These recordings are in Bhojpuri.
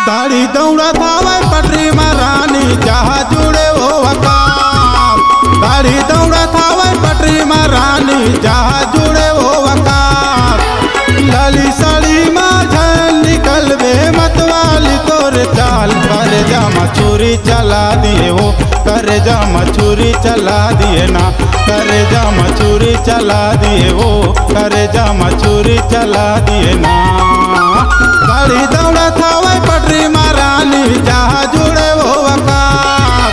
गाड़ी दौड़ा थावे पटरी में रानी जहाँ जुड़े हो वकार। गाड़ी दौड़ा थावे पटरी में रानी जहाँ जुड़े हो वकार। लाली साड़ी में झल निकल बे मतवाली तोर चाल। कर जामा छुरी चला दिए वो, कर जामा छुरी चला दिए ना, कर जामा छुरी चला दिए वो, कर जामा छुरी चला दिए ना। गाड़ी दौड़ा थावे पटरी में रानी जहाँ जुड़े हो वकार।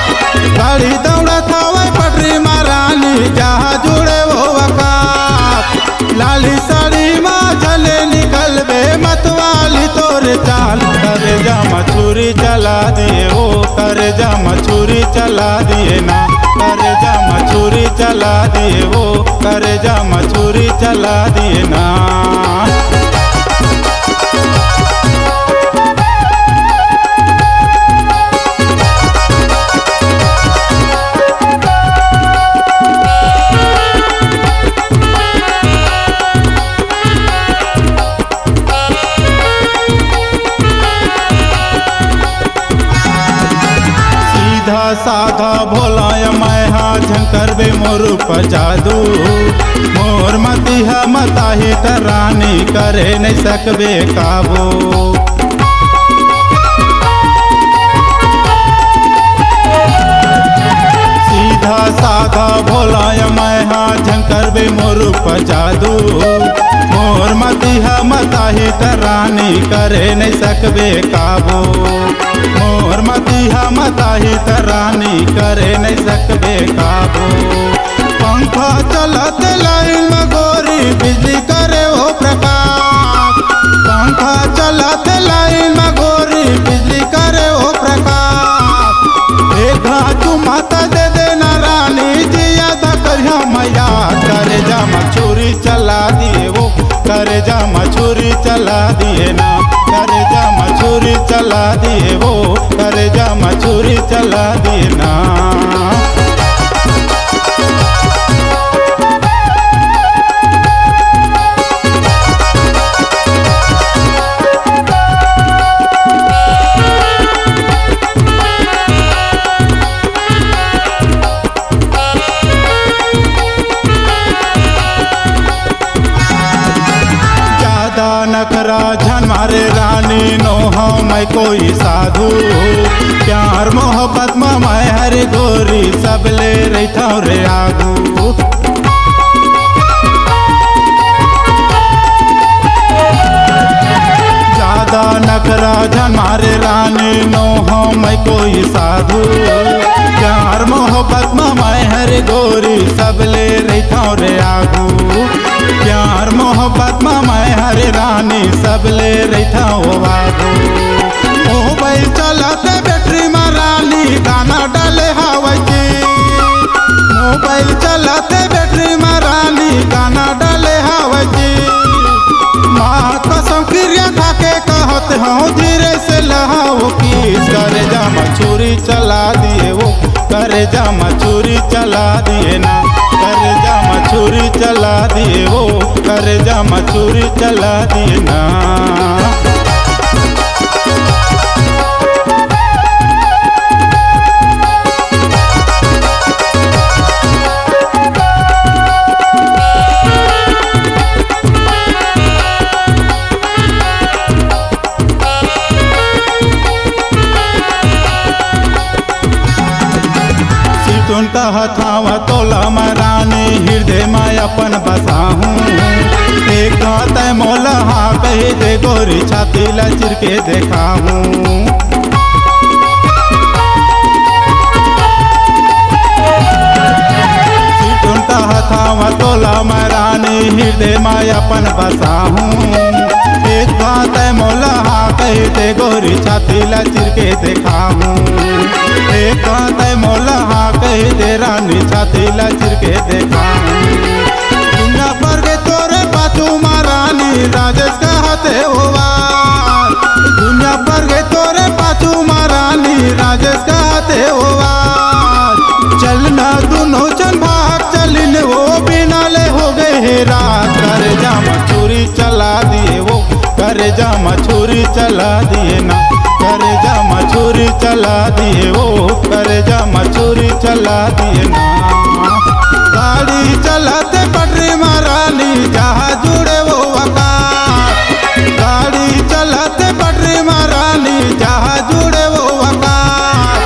गाड़ी दौड़ा थावे पटरी में रानी जहाँ जुड़े हो वकार। लाली साड़ी में झले निकल बे मतवाली तोर चाल। कर जामा छुरी चला दिए वो, कर जामा छुरी चला दिए ना, कर जामा छुरी चला दिए वो, कर जामा छुरी चला दिए ना। साधा भोला मैं हाँ झंकर बे मोर पर जादू। मोर मती है मताही तरानी करे नहीं सकबे काबू। सीधा साधा भोला मैं हाँ झंकर बे मोर पर जादू। मोर मती है मताही तरानी करे नहीं सकबे काबू। मोर मती है मताही तरानी करे नहीं सकबे काबू। पंखा चलते लाइन में गोरी बिजली करे हो प्रकाश। पंखा चलते लाइन में गोरी बिजली करे हो प्रकाश। एक चुमाता दे देना रानी जी याद करिया मैया। करे जामा छुरी चला दिए वो, करे जामा छुरी चला दिए ना, करे जामा छुरी चला दिए वो, करे जामा छुरी चला दिए ना। नखरा झन मारे रानी नो हूँ मैं कोई साधु। प्यार मोहब्बत में मैं हर गोरी सब ले रही था रे आगू। ज्यादा नखरा झन मारे रानी नो हूँ मैं कोई साधु। प्यार मोहब्बत में मैं हर गोरी सब ले रही था रे आगू। प्यार मोहब्बत में मैं हर रानी सब ले रही था वो बाबू। मोबाइल चलाते बैटरी में रानी गाना डाले हवा जी। मोबाइल चलाते बैटरी में रानी गाना डाले हवा जी। माँ कसम क्रिया खा के कहते हो धीरे से लहाओ किस। करे जामा छुरी चला दिए वो, करे जामा छुरी चला दिए ना, करे जामा छुरी चला दिए वो, करे जामा छुरी चला दिए ना। उनका हथावा तोला मैं रानी हृदय में अपन बसाहूँ। एक तय मोला हाँ कही दे गोरी छाती लचर के देखाहूँ। उनका हथावा तोला मैं रानी हृदय में अपन बसाहूँ। एक तय मोला हाँ कही दे गोरी छाती लचर के देखाहूँ। एक तय मोला हाँ कही दे रानी छाती लचर के देखाहूँ। दुनिया पर के तोरे पाछू माँ रानी राजेश कहते हुआ। दुनिया पर के तोरे पाछू माँ रानी राजेश कहते हुआ। चलना दोनों चल भाग चलिन वो बिना ले हो गए हे रात। करे जामा छुरी चला दिए वो, करे जामा छुरी चला दिए ना, करे छुरी चला दिए वो, करेजा में छुरी चला दिए ना। गाड़ी चलाते पटरी में रानी जहाँ जुड़े वो वकार, गाड़ी चलाते पटरी में रानी जहाँ जुड़े वो वकार।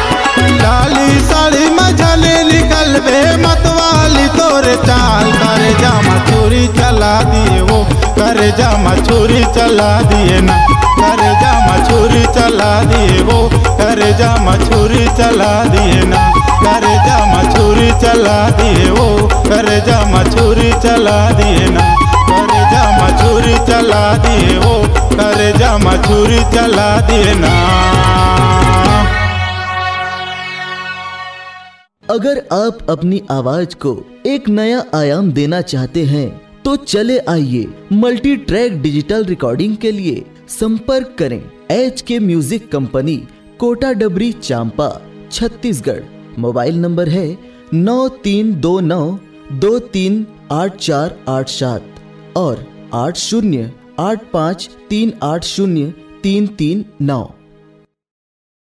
लाली साड़ी में झली निकल बे मतवाली तोरे चाल, करेजा में छुरी चला दिए वो, करेजा में छुरी चला दिए ना। करेजा में छुरी चला दिए वो, करेजा में छुरी चला दिए ना। करेजा में छुरी चला दिए वो, करेजा में छुरी चला दिए ना। करेजा में छुरी चला दिए वो, करेजा में छुरी चला दिए ना। अगर आप अपनी आवाज को एक नया आयाम देना चाहते हैं तो चले आइए मल्टी ट्रैक डिजिटल रिकॉर्डिंग के लिए संपर्क करें HK म्यूजिक कंपनी, कोटा डबरी, चांपा, छत्तीसगढ़। मोबाइल नंबर है 9329238487 और 8085380339।